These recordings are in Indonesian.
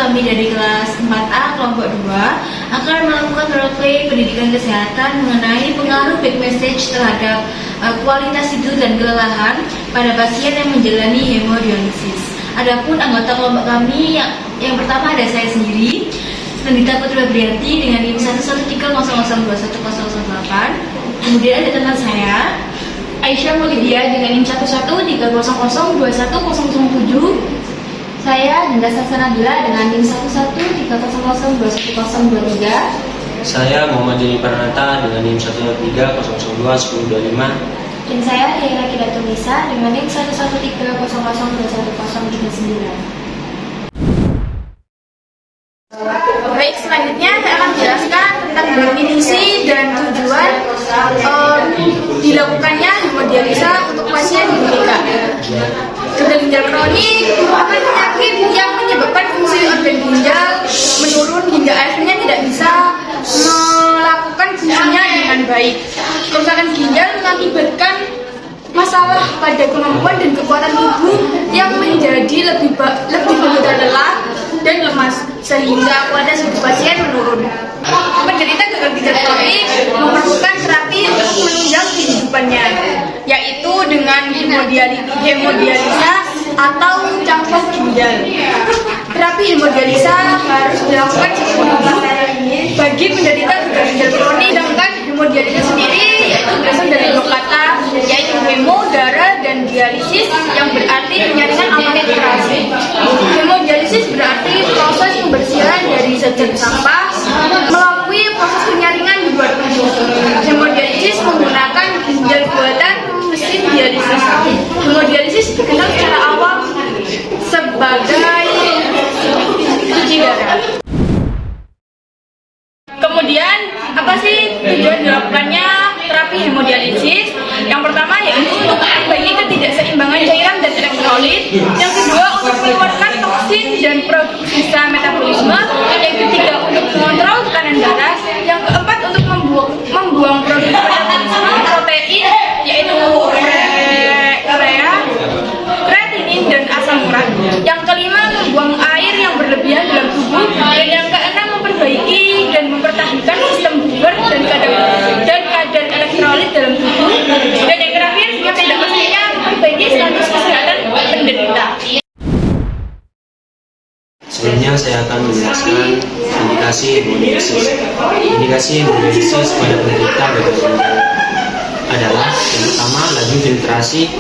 kami dari kelas 4A kelompok 2 akan melakukan roleplay pendidikan kesehatan mengenai pengaruh back message terhadap kualitas tidur dan kelelahan pada pasien yang menjalani hemodialisis. Adapun anggota kelompok kami yang pertama ada saya sendiri, Nandita Putra Brianti dengan NIM 113002108. Kemudian ada teman saya Aisyah Maulidia dengan NIM 113002107. Saya Dinda Sasana-Bila dengan NIM 11300210023. Saya Muhammad Joni Pranata dengan NIM 113002105. Dan saya Leila Kidatunisa dengan NIM 11300210039. Baik, selanjutnya saya akan menjelaskan tentang definisi dan tujuan dilakukannya hemodialisa untuk pasien GBK. Gagal ginjal kronik merupakan penyakit yang menyebabkan fungsi organ ginjal menurun hingga akhirnya tidak bisa melakukan fungsinya dengan baik. Kerusakan ginjal mengakibatkan masalah pada kemampuan dan kekuatan tubuh yang menjadi lebih mudah lelah dan lemas sehingga kualitas hidup pasien menurun. Penderita gagal ginjal kronik memerlukan terapi untuk menunjang kehidupannya, yaitu dengan hemodialisa atau cangkok ginjal. Terapi hemodialisa harus dilakukan sepenuhnya bagi penderita gagal ginjal kronik. Sedangkan hemodialisa sendiri yaitu berasal dari dua kata, yaitu hemo, darah, dan dialisis yang berarti penyaringan atau filtrasi. Hemodialisis berarti proses pembersihan dari zat-zat sampah melalui proses penyaringan di luar tubuh. Hemodialisis menggunakan ginjal buatan mesin dialisis. Hemodialisis dikenal secara awam sebagai cuci darah. Kemudian, apa sih tujuan dilakukannya terapi hemodialisis? Yang pertama yaitu untuk memperbaiki ketidakseimbangan cairan dan elektrolit. Yang kedua untuk mengeluarkan toksin dan produk sisa metabolisme. Yang ketiga untuk mengontrol tekanan darah. Yang keempat untuk membuang produk metabolisme protein yaitu urea, kreatinin dan asam urat. Yang kelima membuang air yang berlebihan dalam tubuh. Dan yang keenam memperbaiki dan mempertahankan sistem bubar dan kadar elektrolit dalam tubuh. Dan yang terakhir yang tidak pastinya memperbaiki status kesehatan penderita. Sebelumnya saya akan menjelaskan indikasi hemodialisis. Indikasi hemodialisis pada penderita gagal ginjal adalah yang pertama laju filtrasi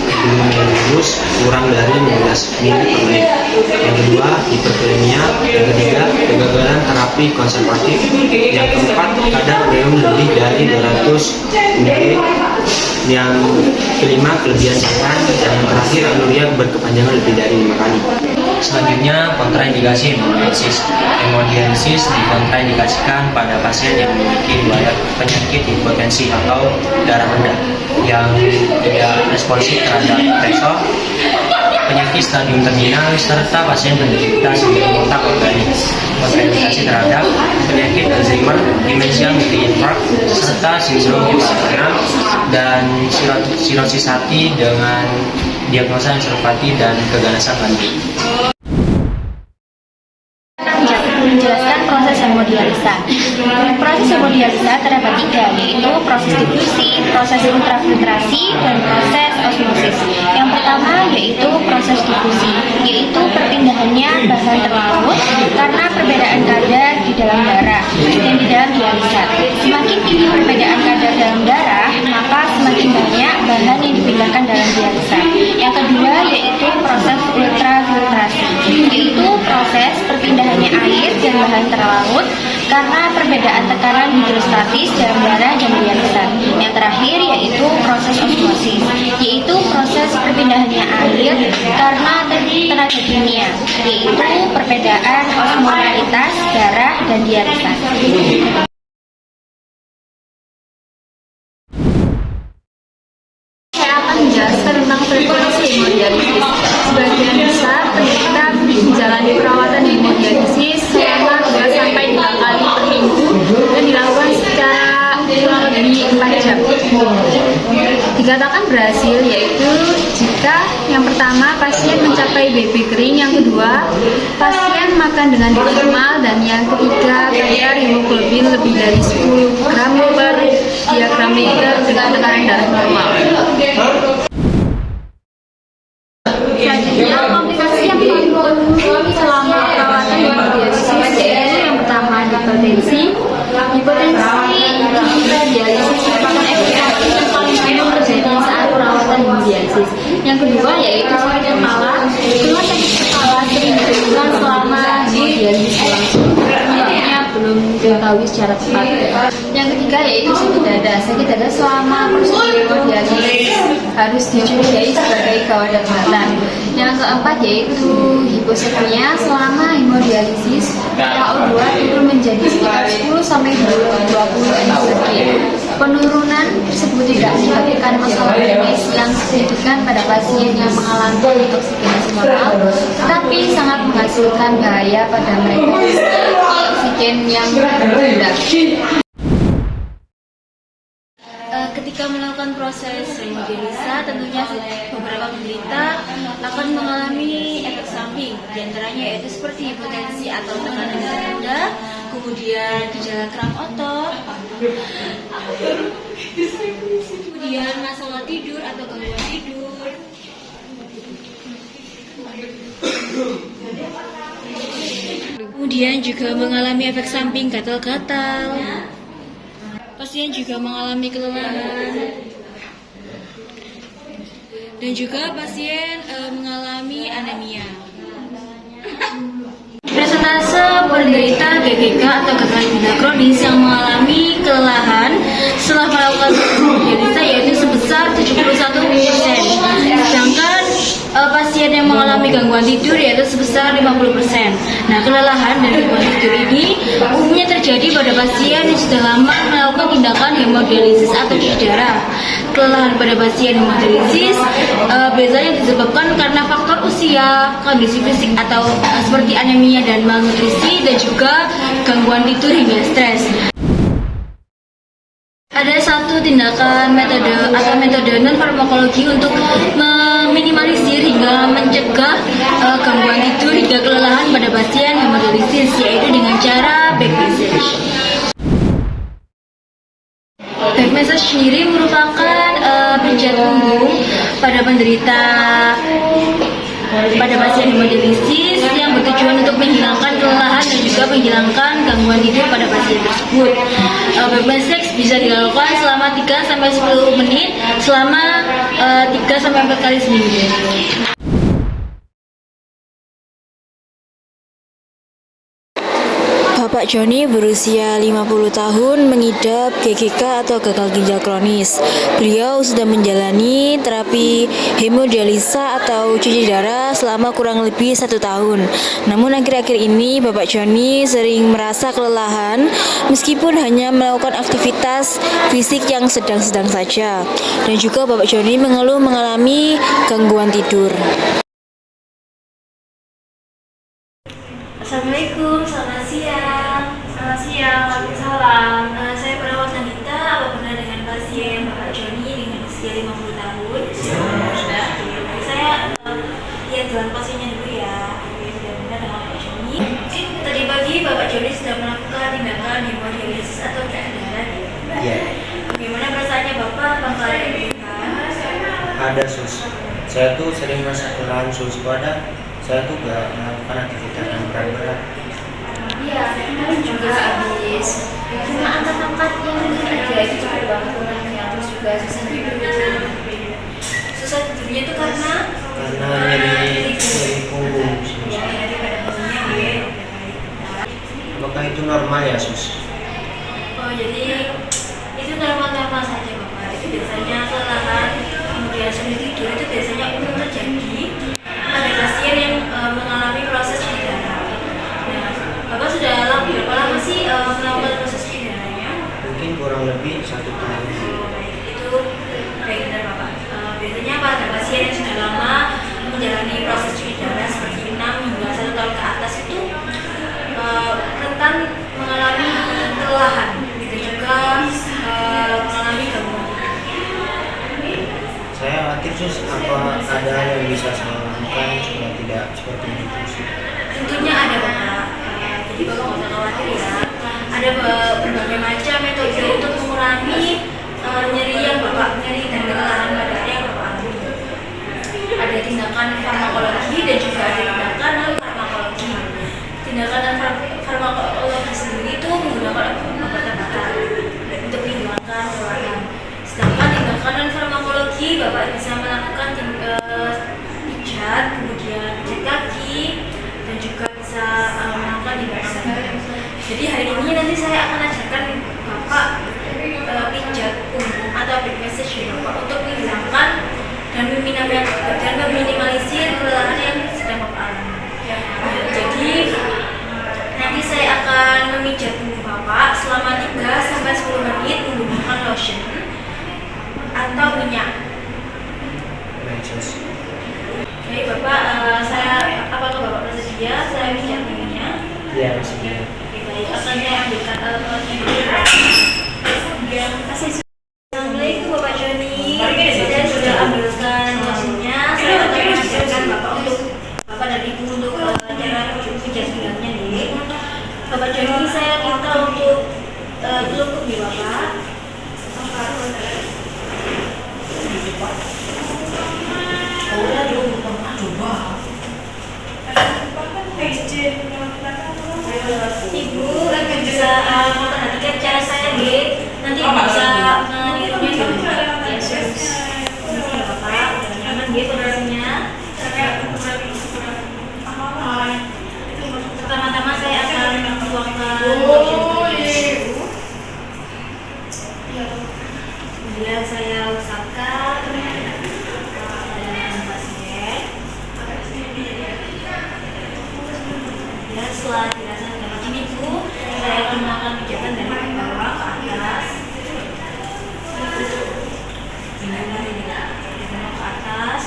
glomerulus kurang dari 15 ml per menit. Yang kedua hiperkalemia. Yang ketiga kegagalan terapi konservatif. Yang keempat kadar ureum lebih dari 200 ml. Yang kelima kelebihan cairan. Dan yang terakhir anuria berkepanjangan lebih dari 5 kali. Selanjutnya kontraindikasi hemodialisis. Hemodialisis dikontraindikasikan pada pasien yang memiliki riwayat penyakit hipotensi atau darah rendah yang tidak responsif terhadap pressor, penyakit stadium terminal, serta pasien penderita sindrom otak organik. Kontraindikasi terhadap penyakit Alzheimer, demensia multi-infarct, serta sindrom hipotensi dan sirosis hati dengan diagnosa encephalopati dan keganasan lanjut. Menjelaskan proses hemodialisa. Proses hemodialisa terdapat tiga, yaitu proses difusi, proses ultrafiltrasi, dan proses osmosis. Yang pertama yaitu proses difusi, yaitu perpindahannya bahan terlarut karena perbedaan kadar di dalam darah dan di dalam dialisa. Semakin tinggi perbedaan kadar dalam darah, maka semakin banyak bahan yang dipindahkan dalam dialisa. Yang kedua yaitu proses ultrafiltrasi, yaitu proses perpindahannya air dan bahan terlarut karena perbedaan tekanan hidrostatis dalam darah dan dialisa. Yang terakhir yaitu proses osmosis, yaitu proses perpindahannya air karena tenaga kimia, yaitu perbedaan osmolaritas darah dan dialisa. Saya akan menjelaskan tentang frekuensi hemodialisis. Sebagian besar penderita menjalani perawatan hemodialisis selama 2 sampai 5 kali per minggu dan dilakukan secara kurang lebih 4 jam. Dikatakan berhasil yaitu jika GGK, yang pertama pasien mencapai BB kering, yang kedua pasien makan dengan normal, dan yang ketiga kadar hemoglobin lebih dari 10 gram per diagram liter dengan tekanan darah normal. Selanjutnya, komplikasi yang paling umum selama perawatan hemodialisis yaitu yang pertama hipertensi. Hemodialisis merupakan efek yang paling umum terjadi saat perawatan hemodialisis. Yang kedua yaitu sakit kepala. Keluhan sakit kepala sering ditemukan selama hemodialisis berlangsung. Penyebabnya belum diketahui secara tepat. Yang ketiga yaitu sakit dada. Sakit dada selama proses hemodialisis harus dicurigai sebagai gawat daratan. Yang keempat yaitu hiposekmia. Selama hemodialisis KO2 turun menjadi sekitar 10 sampai 20 mg. Penurunan tersebut tidak menyebabkan masalah klinis yang signifikan pada pasien yang mengalami oksigenasi normal, tetapi sangat menghasilkan bahaya pada mereka yang oksigen yang rendah. Ketika melakukan proses hemodialisa, tentunya beberapa penderita akan mengalami efek samping, diantaranya yaitu seperti hipotensi atau tekanan darah rendah, kemudian gejala kram otot, kemudian masalah tidur atau gangguan tidur, kemudian juga mengalami efek samping gatal-gatal. Pasien juga mengalami kelelahan dan juga pasien mengalami anemia. Persentase penderita GGK atau gagal ginjal kronis yang mengalami kelelahan setelah melakukan hemodialisa yaitu sebesar 71%, sedangkan pasien yang mengalami gangguan tidur yaitu sebesar 50%. Nah, kelelahan dan gangguan tidur ini umumnya terjadi pada pasien yang sudah lama melakukan tindakan hemodialisis atau cuci darah. Kelelahan pada pasien hemodialisis biasanya disebabkan karena faktor usia, kondisi fisik atau seperti anemia dan malnutrisi, dan juga gangguan tidur hingga stres. Ada satu tindakan metode non farmakologi untuk meminimalisir hingga mencegah gangguan tidur hingga kelelahan pada pasien hemodialisis, yaitu dengan cara back massage. Back massage sendiri merupakan pijat punggung pada pasien hemodialisis yang bertujuan untuk menghilangkan kelelahan dan juga menghilangkan gangguan tidur pada pasien tersebut. Back massage bisa dilakukan selama 3-10 menit selama 3-4 kali seminggu. Bapak Joni berusia 50 tahun mengidap GGK atau gagal ginjal kronis. Beliau sudah menjalani terapi hemodialisa atau cuci darah selama kurang lebih 1 tahun. Namun akhir-akhir ini Bapak Joni sering merasa kelelahan meskipun hanya melakukan aktivitas fisik yang sedang-sedang saja. Dan juga Bapak Joni mengeluh mengalami gangguan tidur. Assalamualaikum, selamat siang. Selamat siang, waalaikumsalam. Saya perawat wanita. Apa benar dengan pasien Bapak Joni dengan usia 50 tahun? Sudah. Saya lihat jalan pasiennya dulu ya. Oke, sudah benar dengan Bapak Joni. Tadi pagi Bapak Joni sudah melakukan tindakan hemodialisis atau cuci darah. Iya. Bagaimana perasaannya Bapak? Apakah ada perubahan? Ada sus. Saya tuh sering merasa kelelahan sus, pada saya tuh gak melakukan aktivitas yang berat-berat. Iya, kemarin juga habis cuma angkat-angkat yang aja itu cukup banget kurangnya, terus juga susah tidur. Susah tidurnya itu karena Nyeri punggung sus. nyeri pada punggungnya ya. Apakah itu normal ya sus? Oh, jadi itu normal-normal saja Bapak. Itu biasanya kelelahan kemudian sulit tidur itu biasanya umum terjadi pada pasien yang mengalami proses cuci darah. Nah, Bapak sudah berapa lama sih melakukan proses cuci darahnya? Mungkin kurang lebih 1 tahun. Itu baik benar Bapak. Biasanya pada pasien yang sudah lama menjalani proses cuci darah seperti 6 hingga 1 tahun ke atas itu rentan mengalami kelelahan. Begitu juga sus, apa ada yang bisa saya lakukan supaya tidak seperti itu sih? Tentunya ada Bapak. Jadi Bapak nggak usah khawatir ya. Ada berbagai macam metode untuk mengurangi nyeri yang Bapak nyeri dan kelelahan pada yang Bapak alami. Ada tindakan farmakologi dan juga ada tindakan non farmakologi. Tindakan non farmakologi sendiri itu menggunakan obat-obatan untuk menghilangkan kelelahan. Sedangkan tindakan non farmakologi Bapak bisa melakukan pijat, kemudian pijat kaki, dan juga bisa melakukan tindakan. Jadi hari ini nanti saya akan ajarkan Bapak pijat punggung atau back massage Bapak untuk menghilangkan dan meminimalisir kelelahan yang sedang Bapak alami. Jadi nanti saya akan memijat punggung Bapak selama 3-10 menit menggunakan lotion atau minyak. Baik sus. Baik Bapak, apakah Bapak bersedia saya pijat punggungnya? Iya, maksudnya. Oke, baik, akan saya ambilkan alat-alatnya dulu. Assalamualaikum Bapak Joni. Saya sudah ambilkan lotionnya. Saya akan mengajarkan Bapak untuk Bapak dan Ibu untuk cara pijat punggungnya nih. Bapak Joni, saya minta untuk telungkup nih Bapak. Ibu bisa memperhatikan cara saya deh. Nanti bisa menirunya di Yesus. Ini Bapak, udah nyaman dia posisinya. Pertama-tama saya akan tuangkan lotion dulu. Kemudian saya usapkan pasien. Dan setelah dirasa sudah macam itu, saya akan melakukan pijatan dari bawah ke atas. Dari bawah ke atas,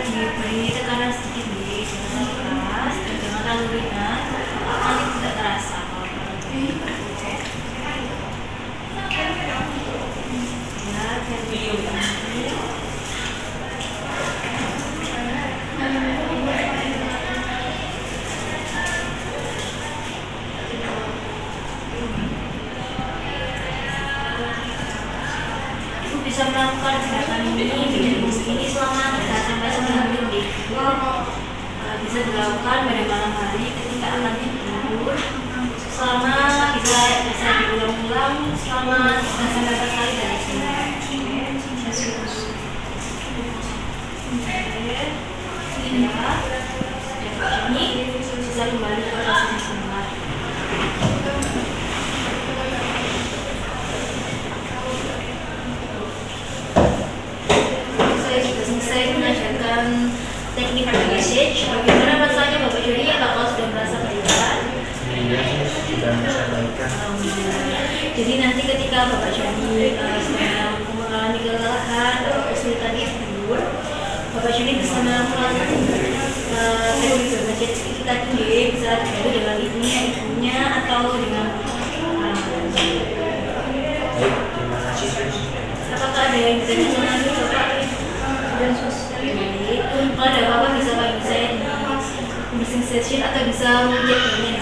diberi tekanan sedikit nih, jangan keras dan jangan terlalu ringan, nanti tidak terasa. Ya, jadi bisa melakukan gerakan ini selama 3-9 menit. Bisa dilakukan pada malam hari ketika akan tidur. Selama bisa diulang-ulang selama 3-4 kali dari sini. Ini bisa kembali ke posisi semula. Saya mengajarkan teknik back massage. Bagaimana rasanya Bapak Joni? Apakah sudah merasa perubahan? Iya, sudah bisa baikkan. Jadi nanti ketika Bapak Joni sedang mengalami kelelahan atau kesulitan tidur, Bapak Joni bisa melakukan teknik back massage kita sendiri, bisa dibantu dengan ibunya atau dengan Baik, terima kasih sus. apakah ada yang bisa ditanyakan Bapak dan sus? Kalau ada apa-apa bisa panggil saya di meeting session atau bisa mengecek di sini.